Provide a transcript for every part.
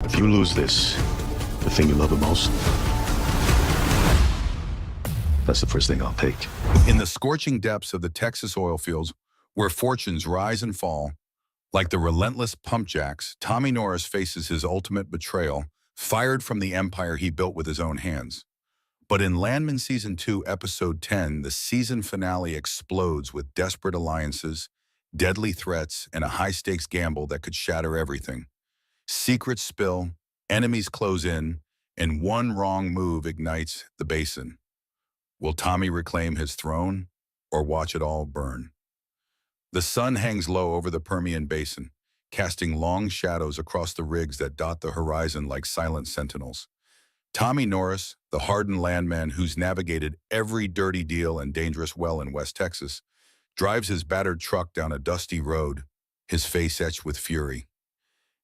If you lose this, the thing you love the most, that's the first thing I'll take. In the scorching depths of the Texas oil fields, where fortunes rise and fall, like the relentless pump jacks, Tommy Norris faces his ultimate betrayal, fired from the empire he built with his own hands. But in Landman Season 2, Episode 10, the season finale explodes with desperate alliances, deadly threats, and a high-stakes gamble that could shatter everything. Secrets spill, enemies close in, and one wrong move ignites the basin. Will Tommy reclaim his throne, or watch it all burn? The sun hangs low over the Permian Basin, casting long shadows across the rigs that dot the horizon like silent sentinels. Tommy Norris, the hardened landman who's navigated every dirty deal and dangerous well in West Texas, drives his battered truck down a dusty road, his face etched with fury.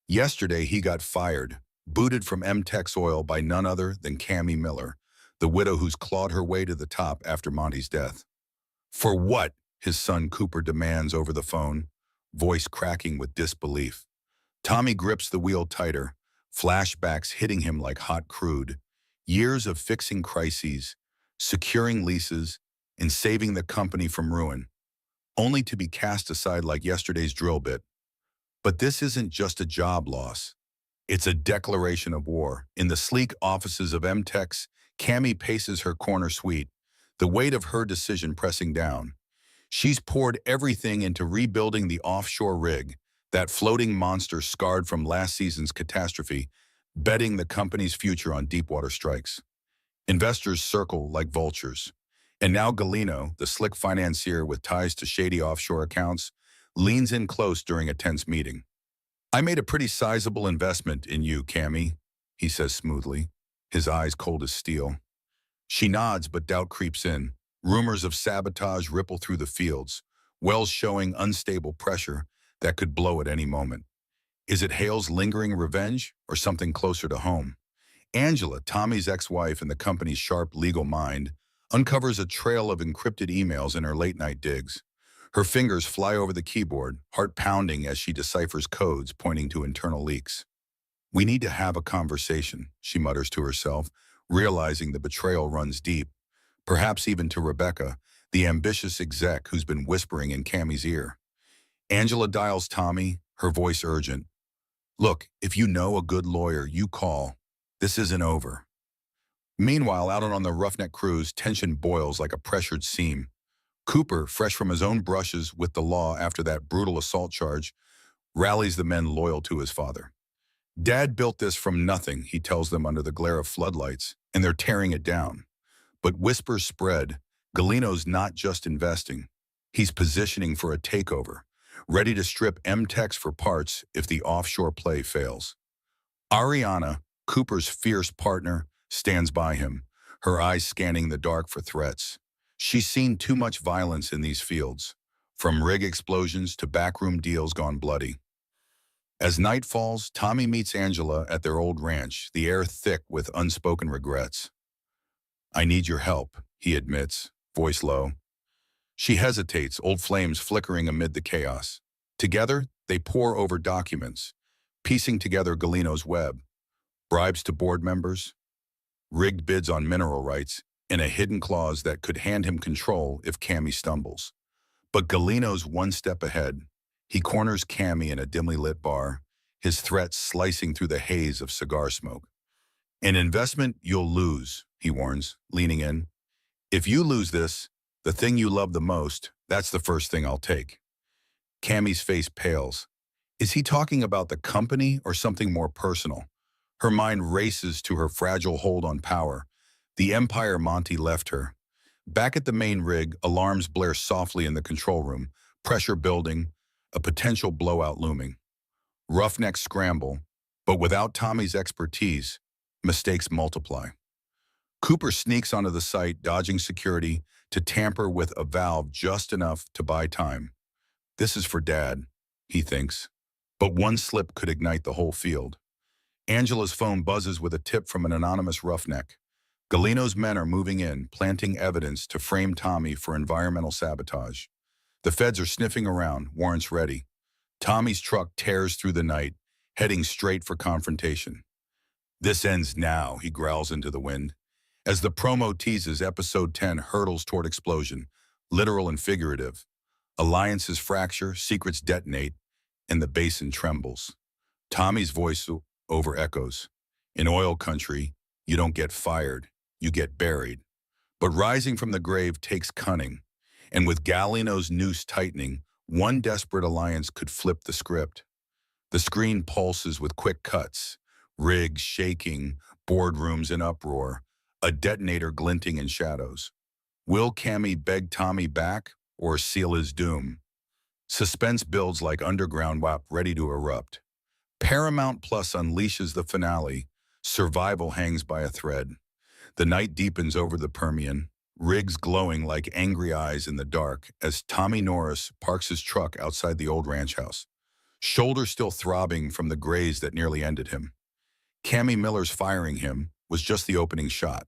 Yesterday, he got fired, booted from M-Tex Oil by none other than Cammy Miller, the widow who's clawed her way to the top after Monty's death. For what? His son Cooper demands over the phone, voice cracking with disbelief. Tommy grips the wheel tighter, flashbacks hitting him like hot crude. Years of fixing crises, securing leases, and saving the company from ruin, only to be cast aside like yesterday's drill bit. But this isn't just a job loss. It's a declaration of war. In the sleek offices of M-Tex, Cammy paces her corner suite, the weight of her decision pressing down. She's poured everything into rebuilding the offshore rig, that floating monster scarred from last season's catastrophe, betting the company's future on deepwater strikes. Investors circle like vultures. And now Galino, the slick financier with ties to shady offshore accounts, leans in close during a tense meeting. I made a pretty sizable investment in you, Cammy, he says smoothly, his eyes cold as steel. She nods, but doubt creeps in. Rumors of sabotage ripple through the fields, wells showing unstable pressure that could blow at any moment. Is it Hale's lingering revenge or something closer to home? Angela, Tommy's ex-wife and the company's sharp legal mind, uncovers a trail of encrypted emails in her late-night digs. Her fingers fly over the keyboard, heart pounding as she deciphers codes pointing to internal leaks. We need to have a conversation, she mutters to herself, realizing the betrayal runs deep, perhaps even to Rebecca, the ambitious exec who's been whispering in Cammy's ear. Angela dials Tommy, her voice urgent. Look, if you know a good lawyer, you call. This isn't over. Meanwhile, out on the roughneck cruise, tension boils like a pressured seam. Cooper, fresh from his own brushes with the law after that brutal assault charge, rallies the men loyal to his father. Dad built this from nothing, he tells them under the glare of floodlights, and they're tearing it down. But whispers spread. Galino's not just investing. He's positioning for a takeover, ready to strip M-Tex for parts if the offshore play fails. Ariana, Cooper's fierce partner, stands by him, her eyes scanning the dark for threats. She's seen too much violence in these fields, from rig explosions to backroom deals gone bloody. As night falls, Tommy meets Angela at their old ranch, the air thick with unspoken regrets. I need your help, he admits, voice low. She hesitates, old flames flickering amid the chaos. Together, they pore over documents, piecing together Galino's web. Bribes to board members, rigged bids on mineral rights, and a hidden clause that could hand him control if Cammy stumbles. But Galino's one step ahead. He corners Cammy in a dimly lit bar, his threats slicing through the haze of cigar smoke. An investment you'll lose, he warns, leaning in. If you lose this, the thing you love the most, that's the first thing I'll take. Cammy's face pales. Is he talking about the company or something more personal? Her mind races to her fragile hold on power, the empire Monty left her. Back at the main rig, alarms blare softly in the control room, pressure building, a potential blowout looming. Roughnecks scramble, but without Tommy's expertise, mistakes multiply. Cooper sneaks onto the site, dodging security, to tamper with a valve just enough to buy time. This is for Dad, he thinks, but one slip could ignite the whole field. Angela's phone buzzes with a tip from an anonymous roughneck. Galino's men are moving in, planting evidence to frame Tommy for environmental sabotage. The feds are sniffing around, warrants ready. Tommy's truck tears through the night, heading straight for confrontation. This ends now, he growls into the wind. As the promo teases, episode 10 hurtles toward explosion, literal and figurative. Alliances fracture, secrets detonate, and the basin trembles. Tommy's voice over echoes. In oil country, you don't get fired, you get buried. But rising from the grave takes cunning, and with Galino's noose tightening, one desperate alliance could flip the script. The screen pulses with quick cuts, rigs shaking, boardrooms in uproar, a detonator glinting in shadows. Will Cammy beg Tommy back or seal his doom? Suspense builds like underground WAP ready to erupt. Paramount Plus unleashes the finale. Survival hangs by a thread. The night deepens over the Permian, rigs glowing like angry eyes in the dark as Tommy Norris parks his truck outside the old ranch house, shoulder still throbbing from the graze that nearly ended him. Cammy Miller's firing him was just the opening shot.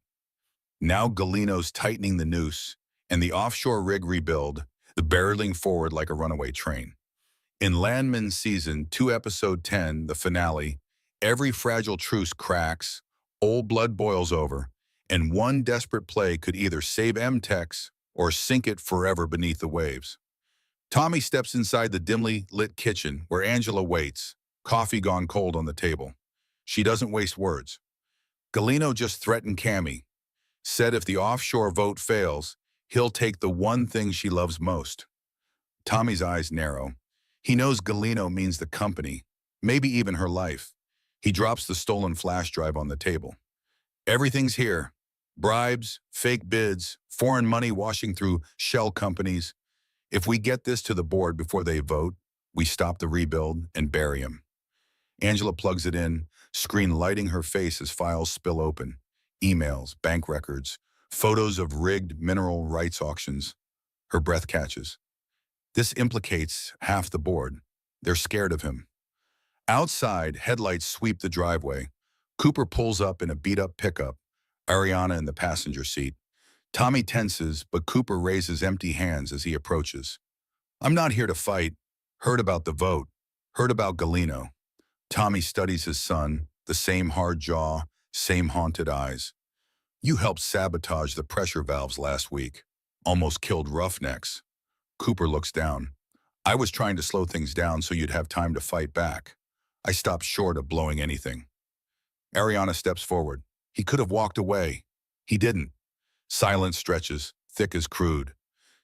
Now Galino's tightening the noose, and the offshore rig rebuild, the barreling forward like a runaway train. In Landman Season 2, Episode 10, the finale, every fragile truce cracks, old blood boils over, and one desperate play could either save MTEX or sink it forever beneath the waves. Tommy steps inside the dimly lit kitchen where Angela waits, coffee gone cold on the table. She doesn't waste words. Galino just threatened Cammy, said if the offshore vote fails, he'll take the one thing she loves most. Tommy's eyes narrow. He knows Galino means the company, maybe even her life. He drops the stolen flash drive on the table. Everything's here. Bribes, fake bids, foreign money washing through shell companies. If we get this to the board before they vote, we stop the rebuild and bury him. Angela plugs it in, screen lighting her face as files spill open. Emails, bank records, photos of rigged mineral rights auctions. Her breath catches. This implicates half the board. They're scared of him. Outside, headlights sweep the driveway. Cooper pulls up in a beat-up pickup, Ariana in the passenger seat. Tommy tenses, but Cooper raises empty hands as he approaches. I'm not here to fight. Heard about the vote. Heard about Galino. Tommy studies his son, the same hard jaw, same haunted eyes. You helped sabotage the pressure valves last week. Almost killed Roughnecks. Cooper looks down. I was trying to slow things down so you'd have time to fight back. I stopped short of blowing anything. Ariana steps forward. He could have walked away. He didn't. Silence stretches, thick as crude.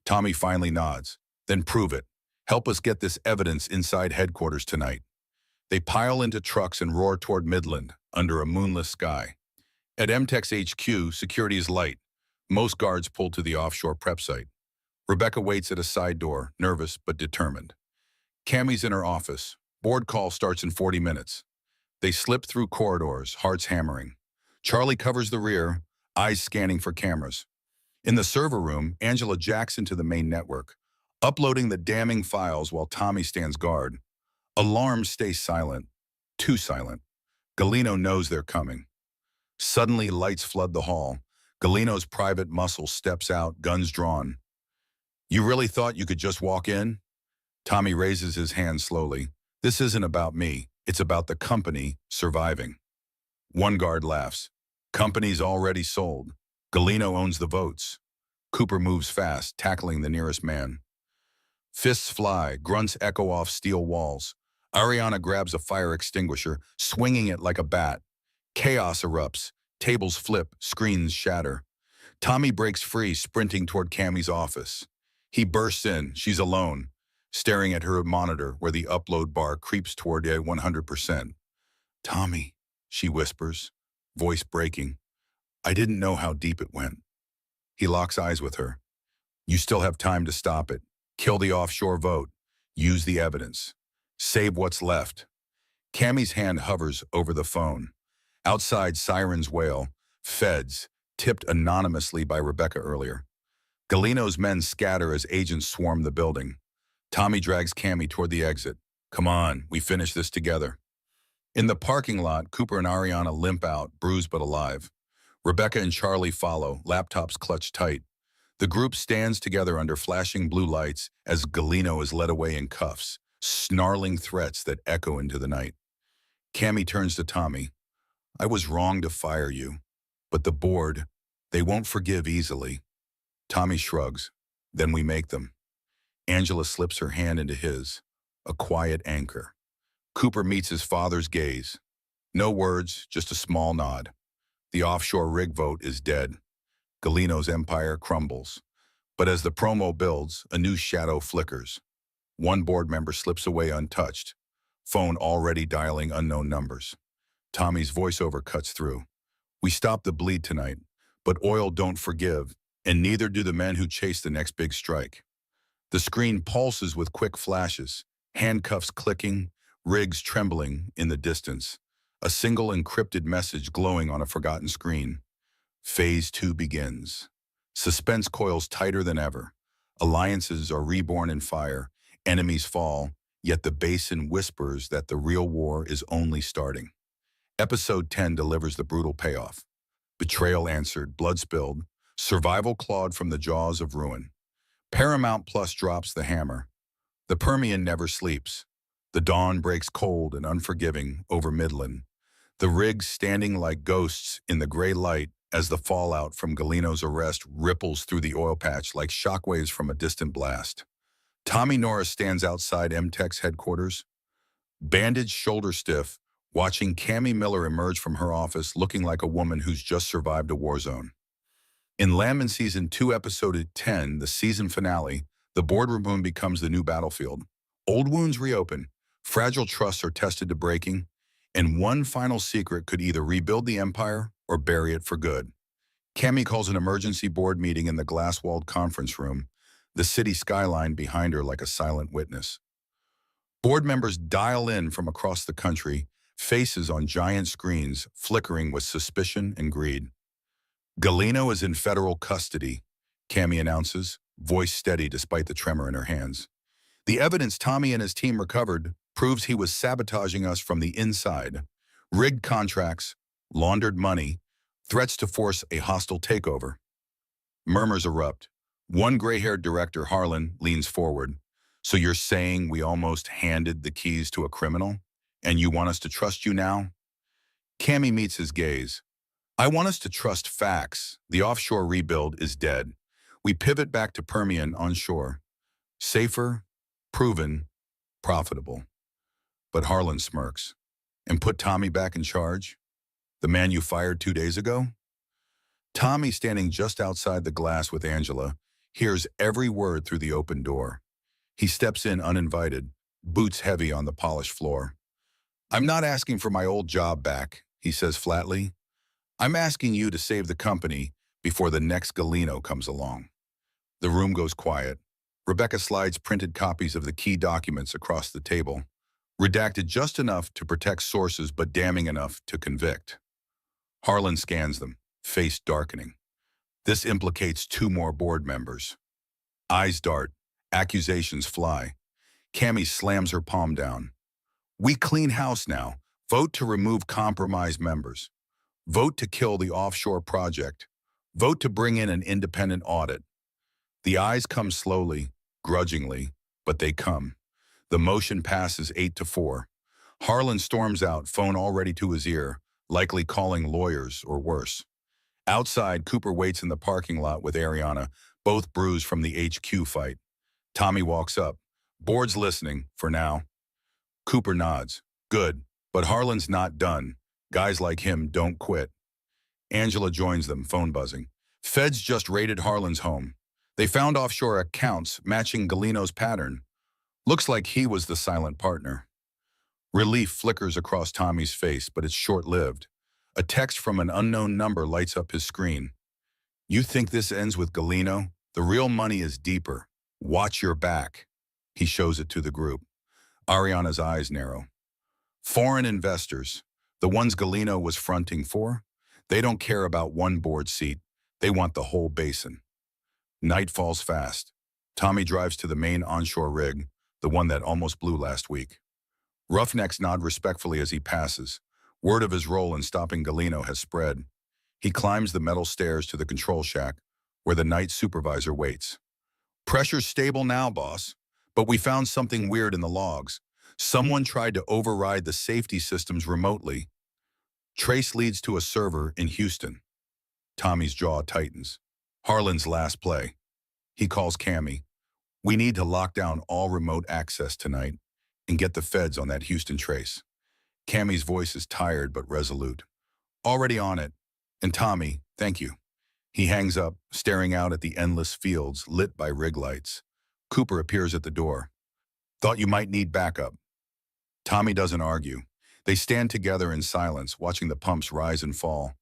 Tommy finally nods. Then prove it. Help us get this evidence inside headquarters tonight. They pile into trucks and roar toward Midland, under a moonless sky. At MTEX HQ, security is light. Most guards pull to the offshore prep site. Rebecca waits at a side door, nervous but determined. Cammy's in her office. Board call starts in 40 minutes. They slip through corridors, hearts hammering. Charlie covers the rear, eyes scanning for cameras. In the server room, Angela jacks into the main network, uploading the damning files while Tommy stands guard. Alarms stay silent, too silent. Galino knows they're coming. Suddenly, lights flood the hall. Galino's private muscle steps out, guns drawn. You really thought you could just walk in? Tommy raises his hand slowly. This isn't about me. It's about the company surviving. One guard laughs. Company's already sold. Galino owns the votes. Cooper moves fast, tackling the nearest man. Fists fly, grunts echo off steel walls. Ariana grabs a fire extinguisher, swinging it like a bat. Chaos erupts. Tables flip, screens shatter. Tommy breaks free, sprinting toward Cammy's office. He bursts in. She's alone, staring at her monitor where the upload bar creeps toward a 100%. Tommy, she whispers, voice breaking. I didn't know how deep it went. He locks eyes with her. You still have time to stop it. Kill the offshore vote. Use the evidence. Save what's left. Cammy's hand hovers over the phone. Outside, sirens wail. Feds, tipped anonymously by Rebecca earlier. Galino's men scatter as agents swarm the building. Tommy drags Cammy toward the exit. Come on, we finish this together. In the parking lot, Cooper and Ariana limp out, bruised but alive. Rebecca and Charlie follow, laptops clutched tight. The group stands together under flashing blue lights as Galino is led away in cuffs, snarling threats that echo into the night. Cammy turns to Tommy. I was wrong to fire you, but the board, they won't forgive easily. Tommy shrugs. Then we make them. Angela slips her hand into his, a quiet anchor. Cooper meets his father's gaze. No words, just a small nod. The offshore rig vote is dead. Galino's empire crumbles. But as the promo builds, a new shadow flickers. One board member slips away untouched, phone already dialing unknown numbers. Tommy's voiceover cuts through. We stop the bleed tonight, but oil don't forgive, and neither do the men who chase the next big strike. The screen pulses with quick flashes, handcuffs clicking, rigs trembling in the distance. A single encrypted message glowing on a forgotten screen. Phase 2 begins. Suspense coils tighter than ever. Alliances are reborn in fire. Enemies fall, yet the basin whispers that the real war is only starting. Episode 10 delivers the brutal payoff. Betrayal answered, blood spilled, survival clawed from the jaws of ruin. Paramount Plus drops the hammer. The Permian never sleeps. The dawn breaks cold and unforgiving over Midland. The rigs standing like ghosts in the gray light as the fallout from Galino's arrest ripples through the oil patch like shockwaves from a distant blast. Tommy Norris stands outside MTech's headquarters, bandaged, shoulder stiff, watching Cammy Miller emerge from her office looking like a woman who's just survived a war zone. In Landman Season 2, Episode 10, the season finale, the boardroom becomes the new battlefield. Old wounds reopen, fragile trusts are tested to breaking, and one final secret could either rebuild the empire or bury it for good. Cammy calls an emergency board meeting in the glass-walled conference room, the city skyline behind her like a silent witness. Board members dial in from across the country, faces on giant screens flickering with suspicion and greed. Galino is in federal custody, Cammy announces, voice steady despite the tremor in her hands. The evidence Tommy and his team recovered proves he was sabotaging us from the inside. Rigged contracts, laundered money, threats to force a hostile takeover. Murmurs erupt. One gray-haired director, Harlan, leans forward. So you're saying we almost handed the keys to a criminal? And you want us to trust you now? Cammy meets his gaze. I want us to trust facts. The offshore rebuild is dead. We pivot back to Permian onshore. Safer, proven, profitable. But Harlan smirks. And put Tommy back in charge? The man you fired 2 days ago? Tommy, standing just outside the glass with Angela, hears every word through the open door. He steps in uninvited, boots heavy on the polished floor. I'm not asking for my old job back, he says flatly. I'm asking you to save the company before the next Galino comes along. The room goes quiet. Rebecca slides printed copies of the key documents across the table, redacted just enough to protect sources but damning enough to convict. Harlan scans them, face darkening. This implicates 2 more board members. Eyes dart, accusations fly. Cammy slams her palm down. We clean house now. Vote to remove compromised members. Vote to kill the offshore project. Vote to bring in an independent audit. The eyes come slowly, grudgingly, but they come. The motion passes 8-4. Harlan storms out, phone already to his ear, likely calling lawyers or worse. Outside, Cooper waits in the parking lot with Ariana, both bruised from the HQ fight. Tommy walks up. Board's listening, for now. Cooper nods. Good, but Harlan's not done. Guys like him don't quit. Angela joins them, phone buzzing. Feds just raided Harlan's home. They found offshore accounts matching Galino's pattern. Looks like he was the silent partner. Relief flickers across Tommy's face, but it's short-lived. A text from an unknown number lights up his screen. You think this ends with Galino? The real money is deeper. Watch your back. He shows it to the group. Ariana's eyes narrow. Foreign investors, the ones Galino was fronting for, they don't care about one board seat. They want the whole basin. Night falls fast. Tommy drives to the main onshore rig, the one that almost blew last week. Roughnecks nod respectfully as he passes. Word of his role in stopping Galino has spread. He climbs the metal stairs to the control shack, where the night supervisor waits. Pressure's stable now, boss, but we found something weird in the logs. Someone tried to override the safety systems remotely. Trace leads to a server in Houston. Tommy's jaw tightens. Harlan's last play. He calls Cammy. We need to lock down all remote access tonight and get the feds on that Houston trace. Cammy's voice is tired but resolute. Already on it. And Tommy, thank you. He hangs up, staring out at the endless fields lit by rig lights. Cooper appears at the door. Thought you might need backup. Tommy doesn't argue. They stand together in silence, watching the pumps rise and fall.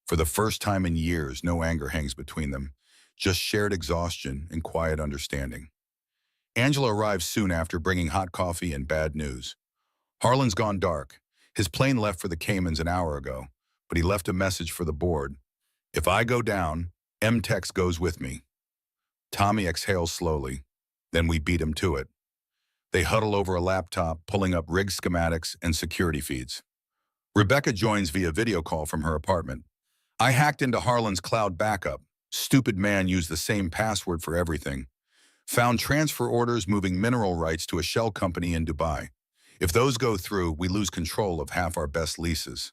For the first time in years, no anger hangs between them, just shared exhaustion and quiet understanding. Angela arrives soon after, bringing hot coffee and bad news. Harlan's gone dark. His plane left for the Caymans an hour ago, but he left a message for the board. If I go down, M-Tex goes with me. Tommy exhales slowly. Then we beat him to it. They huddle over a laptop, pulling up rig schematics and security feeds. Rebecca joins via video call from her apartment. I hacked into Harlan's cloud backup. Stupid man used the same password for everything. Found transfer orders moving mineral rights to a shell company in Dubai. If those go through, we lose control of half our best leases.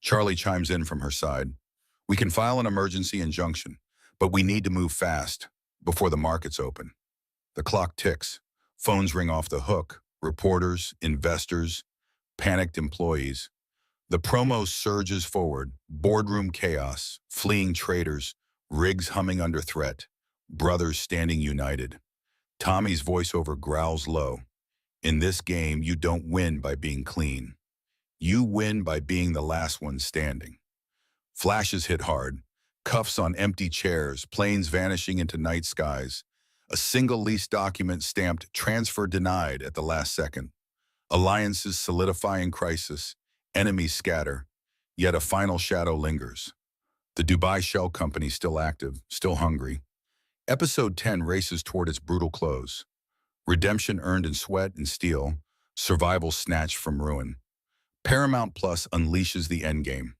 Charlie chimes in from her side. We can file an emergency injunction, but we need to move fast before the markets open. The clock ticks. Phones ring off the hook. Reporters, investors, panicked employees. The promo surges forward. Boardroom chaos, fleeing traders, rigs humming under threat, brothers standing united. Tommy's voiceover growls low. In this game, you don't win by being clean. You win by being the last one standing. Flashes hit hard. Cuffs on empty chairs, planes vanishing into night skies. A single lease document stamped transfer denied at the last second. Alliances solidify in crisis. Enemies scatter. Yet a final shadow lingers. The Dubai Shell Company still active, still hungry. Episode 10 races toward its brutal close. Redemption earned in sweat and steel. Survival snatched from ruin. Paramount Plus unleashes the endgame.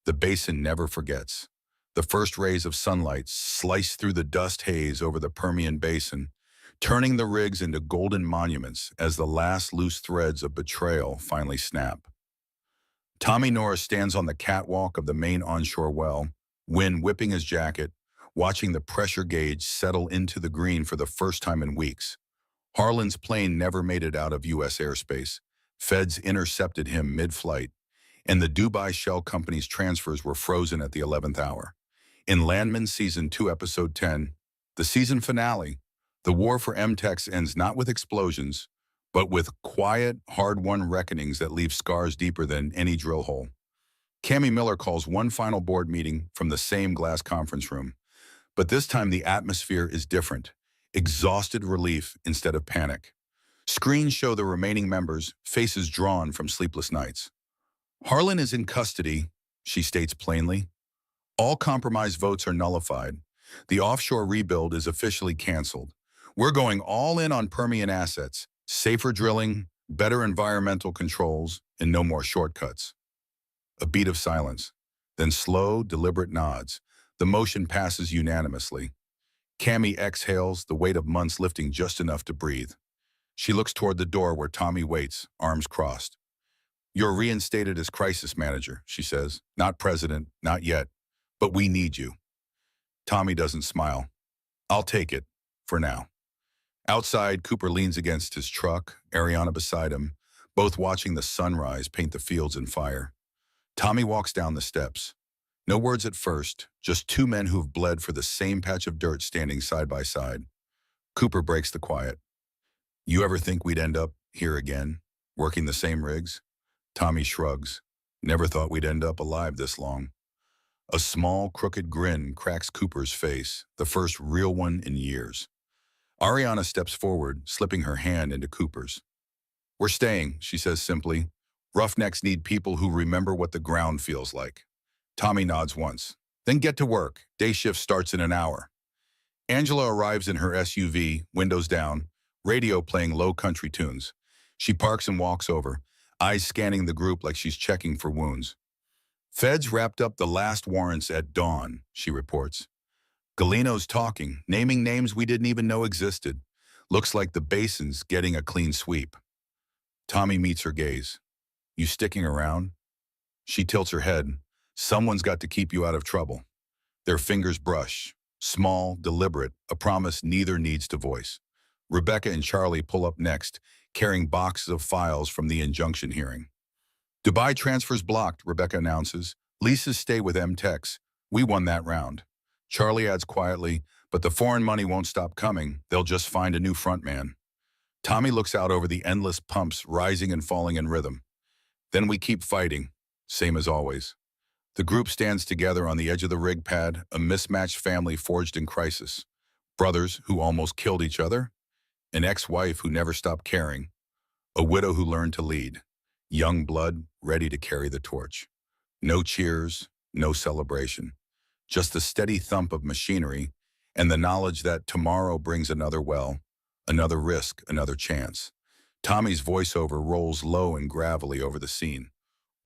The basin never forgets. The first rays of sunlight slice through the dust haze over the Permian Basin, turning the rigs into golden monuments as the last loose threads of betrayal finally snap. Tommy Norris stands on the catwalk of the main onshore well, wind whipping his jacket, watching the pressure gauge settle into the green for the first time in weeks. Harlan's plane never made it out of U.S. airspace. Feds intercepted him mid-flight, and the Dubai Shell Company's transfers were frozen at the 11th hour. In Landman Season 2, Episode 10, the season finale, the war for M-Tex ends not with explosions, but with quiet, hard-won reckonings that leave scars deeper than any drill hole. Cammy Miller calls one final board meeting from the same glass conference room, but this time the atmosphere is different. Exhausted relief instead of panic. Screens show the remaining members, faces drawn from sleepless nights. Harlan is in custody, she states plainly. All compromise votes are nullified. The offshore rebuild is officially canceled. We're going all in on Permian assets, safer drilling, better environmental controls, and no more shortcuts. A beat of silence, then slow, deliberate nods. The motion passes unanimously. Cammy exhales, the weight of months lifting just enough to breathe. She looks toward the door where Tommy waits, arms crossed. You're reinstated as crisis manager, she says. Not president, not yet, but we need you. Tommy doesn't smile. I'll take it, for now. Outside, Cooper leans against his truck, Ariana beside him, both watching the sunrise paint the fields in fire. Tommy walks down the steps. No words at first, just two men who've bled for the same patch of dirt standing side by side. Cooper breaks the quiet. You ever think we'd end up here again, working the same rigs? Tommy shrugs. Never thought we'd end up alive this long. A small, crooked grin cracks Cooper's face, the first real one in years. Ariana steps forward, slipping her hand into Cooper's. We're staying, she says simply. Roughnecks need people who remember what the ground feels like. Tommy nods once. Then get to work. Day shift starts in an hour. Angela arrives in her SUV, windows down, radio playing low country tunes. She parks and walks over, eyes scanning the group like she's checking for wounds. Feds wrapped up the last warrants at dawn, she reports. Galino's talking, naming names we didn't even know existed. Looks like the basin's getting a clean sweep. Tommy meets her gaze. You sticking around? She tilts her head. Someone's got to keep you out of trouble. Their fingers brush. Small, deliberate, a promise neither needs to voice. Rebecca and Charlie pull up next, carrying boxes of files from the injunction hearing. Dubai transfers blocked, Rebecca announces. Leases stay with M-Tex. We won that round. Charlie adds quietly, but the foreign money won't stop coming. They'll just find a new frontman. Tommy looks out over the endless pumps rising and falling in rhythm. Then we keep fighting, same as always. The group stands together on the edge of the rig pad, a mismatched family forged in crisis. Brothers who almost killed each other, an ex-wife who never stopped caring, a widow who learned to lead, young blood ready to carry the torch. No cheers, no celebration, just the steady thump of machinery and the knowledge that tomorrow brings another well, another risk, another chance. Tommy's voiceover rolls low and gravelly over the scene.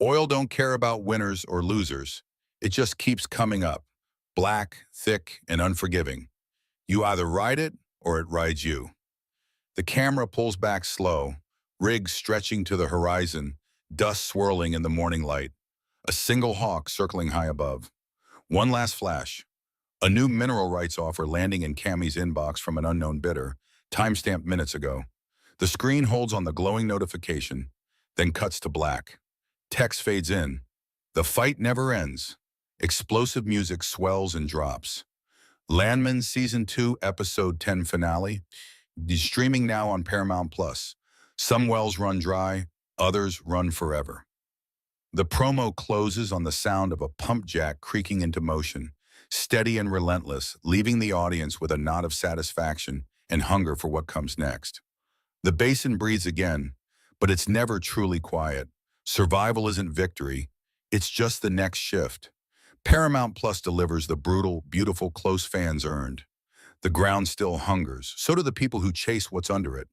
Oil don't care about winners or losers. It just keeps coming up, black, thick, and unforgiving. You either ride it or it rides you. The camera pulls back slow, rigs stretching to the horizon, dust swirling in the morning light, a single hawk circling high above. One last flash, a new mineral rights offer landing in Cammy's inbox from an unknown bidder, timestamped minutes ago. The screen holds on the glowing notification, then cuts to black. Text fades in. The fight never ends. Explosive music swells and drops. Landman Season 2, Episode 10 finale is streaming now on Paramount+. Some wells run dry, others run forever. The promo closes on the sound of a pump jack creaking into motion, steady and relentless, leaving the audience with a nod of satisfaction and hunger for what comes next. The basin breathes again, but it's never truly quiet. Survival isn't victory, it's just the next shift. Paramount Plus delivers the brutal, beautiful, close fans earned. The ground still hungers, so do the people who chase what's under it.